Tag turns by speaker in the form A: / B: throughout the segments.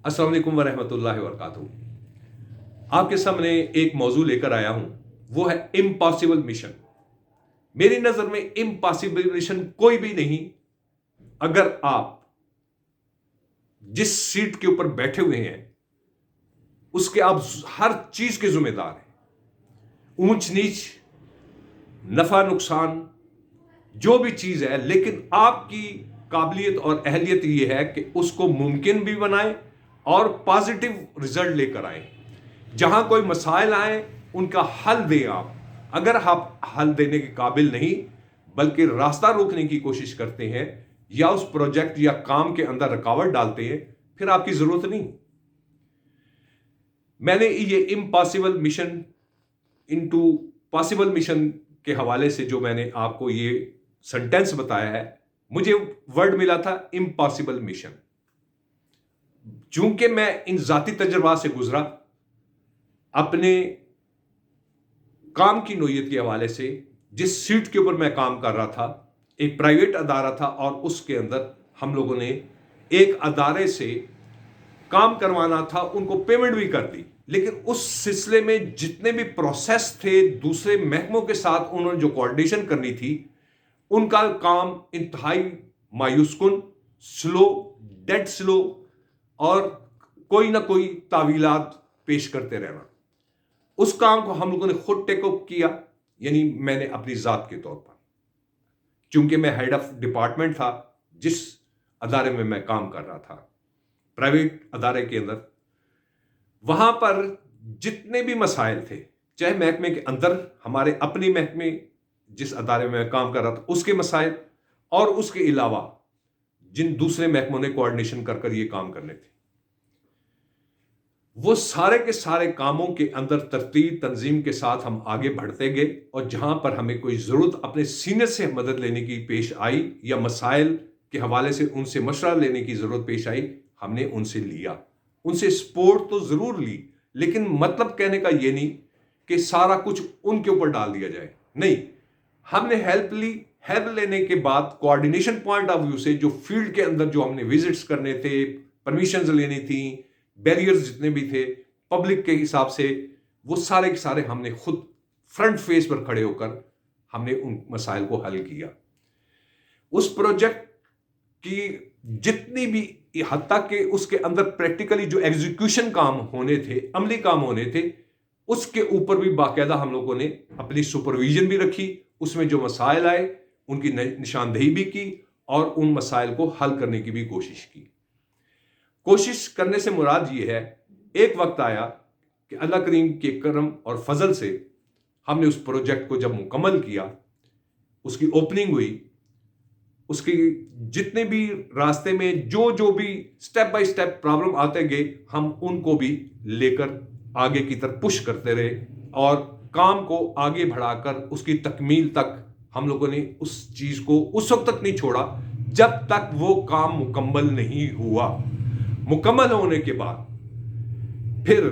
A: अस्सलाम वालेकुम वरहमतुल्लाहि वबरकातुहू। आपके सामने एक मौजू लेकर आया हूं, वो है इम्पॉसिबल मिशन। मेरी नजर में इम्पॉसिबल मिशन कोई भी नहीं अगर आप जिस सीट के ऊपर बैठे हुए हैं उसके आप हर चीज के जिम्मेदार हैं। ऊंच नीच, नफा नुकसान, जो भी चीज है, लेकिन आपकी काबिलियत और अहलियत यह है कि उसको मुमकिन भी बनाएं और पॉजिटिव रिजल्ट लेकर आए। जहां कोई मसाइल आए उनका हल दें आप। अगर आप हल देने के काबिल नहीं बल्कि रास्ता रोकने की कोशिश करते हैं या उस प्रोजेक्ट या काम के अंदर रुकावट डालते हैं, फिर आपकी जरूरत नहीं। मैंने ये impossible mission into possible mission के हवाले से जो मैंने आपको ये सेंटेंस बताया है, मुझे वर्ड मिला था इम्पॉसिबल मिशन। चूंकि मैं इन जाती तजर्बा से गुजरा, अपने काम की नोयत के हवाले से, जिस सीट के ऊपर मैं काम कर रहा था एक प्राइवेट अदारा था और उसके अंदर हम लोगों ने एक अदारे से काम करवाना था, उनको पेमेंट भी कर दी, लेकिन उस सिलसिले में जितने भी प्रोसेस थे दूसरे महकमों के साथ उन्होंने जो कोऑर्डिनेशन करनी थी, उनका काम इंतहाई मायूसकुन, स्लो, डेड स्लो और कोई ना कोई तावीलात पेश करते रहना। उस काम को हम लोगों ने खुद टेक अप किया, यानी मैंने अपनी जात के तौर पर, चूंकि मैं हेड ऑफ डिपार्टमेंट था जिस अदारे में मैं काम कर रहा था, प्राइवेट अदारे के अंदर, वहां पर जितने भी मसाइल थे, चाहे महकमे के अंदर हमारे अपने महकमे जिस अदारे में मैं काम कर रहा था उसके मसाइल, और उसके अलावा जिन दूसरे महकमों ने कोऑर्डिनेशन कर कर ये काम करने थे, वो सारे के सारे कामों के अंदर तरतीब तंजीम के साथ हम आगे बढ़ते गए। और जहां पर हमें कोई जरूरत अपने सीनियर से मदद लेने की पेश आई या मसाइल के हवाले से उनसे मशवरा लेने की जरूरत पेश आई, हमने उनसे लिया, उनसे सपोर्ट तो जरूर ली, लेकिन मतलब कहने का ये नहीं कि सारा कुछ उनके ऊपर डाल दिया जाए। नहीं, हमने हेल्प ली। हेल्प लेने के बाद कोऑर्डिनेशन पॉइंट ऑफ व्यू से जो फील्ड के अंदर जो हमने विजिट्स करने थे, परमिशंस लेनी थी, बैरियर्स जितने भी थे पब्लिक के हिसाब से, वो सारे के सारे हमने खुद फ्रंट फेस पर खड़े होकर हमने उन मसाइल को हल किया। उस प्रोजेक्ट की जितनी भी, हत्ता के उसके अंदर प्रैक्टिकली जो एग्जीक्यूशन काम होने थे, अमली काम होने थे, उसके ऊपर भी बाकायदा हम लोगों ने अपनी सुपरविजन भी रखी। उसमें जो मसाइल आए उनकी निशानदेही भी की और उन मसाइल को हल करने की भी कोशिश की। कोशिश करने से मुराद ये है, एक वक्त आया कि अल्लाह करीम के करम और फजल से हमने उस प्रोजेक्ट को जब मुकम्मल किया, उसकी ओपनिंग हुई, उसकी जितने भी रास्ते में जो भी स्टेप बाय स्टेप प्रॉब्लम आते गए, हम उनको भी लेकर आगे की तरफ पुश करते रहे और काम को आगे बढ़ाकर उसकी तकमील तक हम लोगों ने उस चीज को उस वक्त तक नहीं छोड़ा जब तक वो काम मुकम्मल नहीं हुआ। मुकम्मल होने के बाद फिर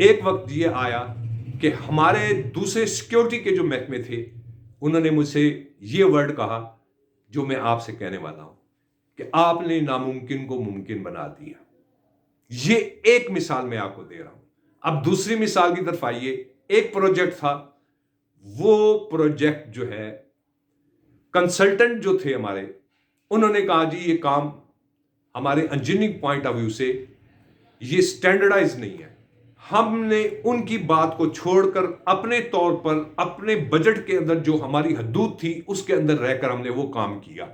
A: एक वक्त ये आया कि हमारे दूसरे सिक्योरिटी के जो महकमे थे, उन्होंने मुझसे ये वर्ड कहा जो मैं आपसे कहने वाला हूं कि आपने नामुमकिन को मुमकिन बना दिया। ये एक मिसाल मैं आपको दे रहा हूं। अब दूसरी मिसाल की तरफ आइए। एक प्रोजेक्ट था, वो प्रोजेक्ट जो है, कंसल्टेंट जो थे हमारे, उन्होंने कहा जी ये काम हमारे इंजीनियरिंग पॉइंट ऑफ व्यू से ये स्टैंडर्डाइज नहीं है। हमने उनकी बात को छोड़कर अपने तौर पर अपने बजट के अंदर जो हमारी हदूद थी उसके अंदर रहकर हमने वो काम किया।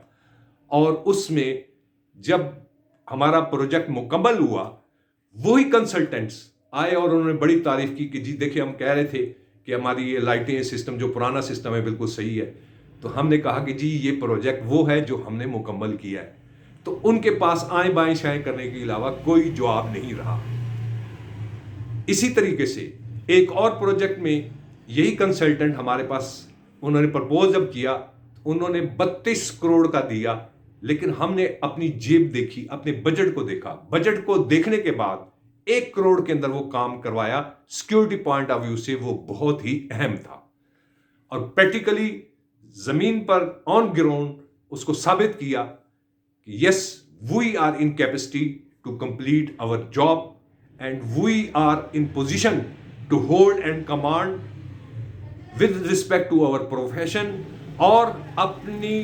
A: और उसमें जब हमारा प्रोजेक्ट मुकम्मल हुआ, वही कंसल्टेंट्स आए और उन्होंने बड़ी तारीफ की कि जी देखिए, हम कह रहे थे कि हमारी ये लाइटें सिस्टम जो पुराना सिस्टम है बिल्कुल सही है। तो हमने कहा कि जी ये प्रोजेक्ट वो है जो हमने मुकम्मल किया है। तो उनके पास आएं बाएं शाएं करने के अलावा कोई जवाब नहीं रहा। इसी तरीके से एक और प्रोजेक्ट में यही कंसल्टेंट हमारे पास, उन्होंने प्रपोज जब किया, उन्होंने 32 करोड़ का दिया, लेकिन हमने अपनी जेब देखी, अपने बजट को देखा। बजट को देखने के बाद 1 करोड़ के अंदर वो काम करवाया। सिक्योरिटी पॉइंट ऑफ व्यू से वो बहुत ही अहम था और प्रैक्टिकली जमीन पर ऑन ग्राउंड उसको साबित किया कि yes we are in capacity to complete our job, and we are in position to hold and command with respect to our profession. اور اپنی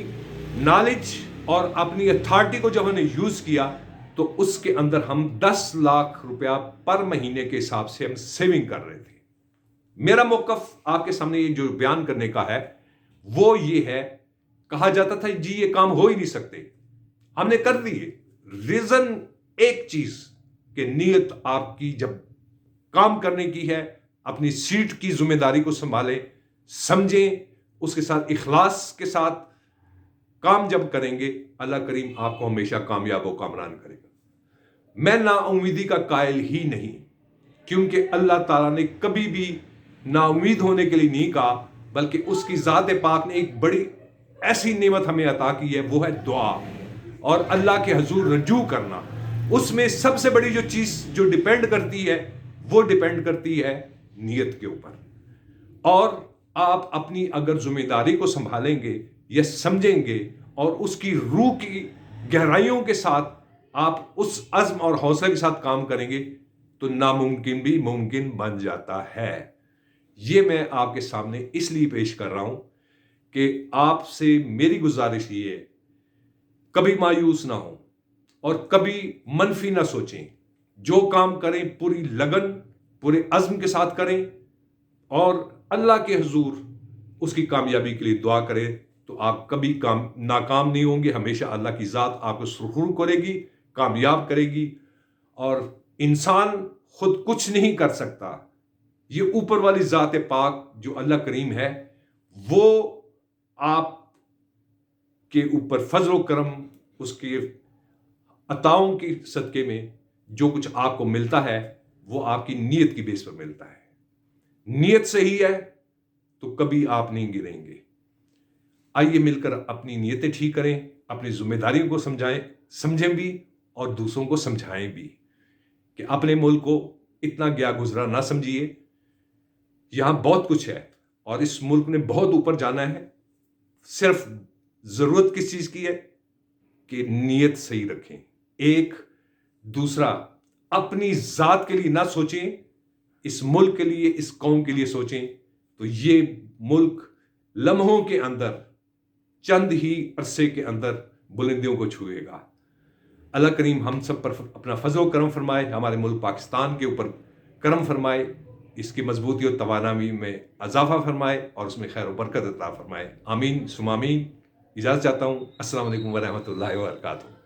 A: نالج اور اپنی اتھارٹی کو جب ہم نے یوز کیا تو اس کے اندر ہم 10 لاکھ روپیہ پر مہینے کے حساب سے ہم سیونگ کر رہے تھے. میرا موقف آپ کے سامنے یہ جو بیان کرنے کا ہے وہ یہ ہے، کہا جاتا تھا جی یہ کام ہو ہی نہیں سکتے، ہم نے کر دیے. ریزن ایک چیز کہ نیت آپ کی جب کام کرنے کی ہے، اپنی سیٹ کی ذمہ داری کو سنبھالیں، سمجھیں، اس کے ساتھ اخلاص کے ساتھ کام جب کریں گے اللہ کریم آپ کو ہمیشہ کامیاب و کامران کرے گا. میں نا امیدی کا قائل ہی نہیں، کیونکہ اللہ تعالیٰ نے کبھی بھی نا امید ہونے کے لیے نہیں کہا، بلکہ اس کی ذات پاک نے ایک بڑی ایسی نعمت ہمیں عطا کی ہے، وہ ہے دعا اور اللہ کے حضور رجوع کرنا. اس میں سب سے بڑی جو چیز جو ڈیپینڈ کرتی ہے وہ ڈیپینڈ کرتی ہے نیت کے اوپر. اور آپ اپنی اگر ذمہ داری کو سنبھالیں گے یا سمجھیں گے اور اس کی روح کی گہرائیوں کے ساتھ آپ اس عزم اور حوصلے کے ساتھ کام کریں گے تو ناممکن بھی ممکن بن جاتا ہے. یہ میں آپ کے سامنے اس لیے پیش کر رہا ہوں کہ آپ سے میری گزارش یہ ہے، کبھی مایوس نہ ہوں اور کبھی منفی نہ سوچیں. جو کام کریں پوری لگن پورے عزم کے ساتھ کریں اور اللہ کے حضور اس کی کامیابی کے لیے دعا کریں تو آپ کبھی ناکام نہیں ہوں گے. ہمیشہ اللہ کی ذات آپ کو سرخرو کرے گی، کامیاب کرے گی. اور انسان خود کچھ نہیں کر سکتا، یہ اوپر والی ذات پاک جو اللہ کریم ہے وہ آپ کے اوپر فضل و کرم، اس کے عطاؤں کی صدقے میں جو کچھ آپ کو ملتا ہے وہ آپ کی نیت کی بیس پر ملتا ہے. نیت صحیح ہے تو کبھی آپ نہیں گریں گے. آئیے مل کر اپنی نیتیں ٹھیک کریں، اپنی ذمہ داریوں کو سمجھیں بھی اور دوسروں کو سمجھائیں بھی کہ اپنے ملک کو اتنا گیا گزرا نہ سمجھیے. یہاں بہت کچھ ہے اور اس ملک نے بہت اوپر جانا ہے. صرف ضرورت کس چیز کی ہے کہ نیت صحیح رکھیں. ایک دوسرا اپنی ذات کے لیے نہ سوچیں، اس ملک کے لیے، اس قوم کے لیے سوچیں تو یہ ملک لمحوں کے اندر، چند ہی عرصے کے اندر بلندیوں کو چھوئے گا. اللہ کریم ہم سب پر اپنا فضل و کرم فرمائے، ہمارے ملک پاکستان کے اوپر کرم فرمائے، اس کی مضبوطی اور توانائی میں اضافہ فرمائے اور اس میں خیر و برکت عطا فرمائے. آمین ثم آمین. اجازت چاہتا ہوں. السلام علیکم ورحمۃ اللہ وبرکاتہ.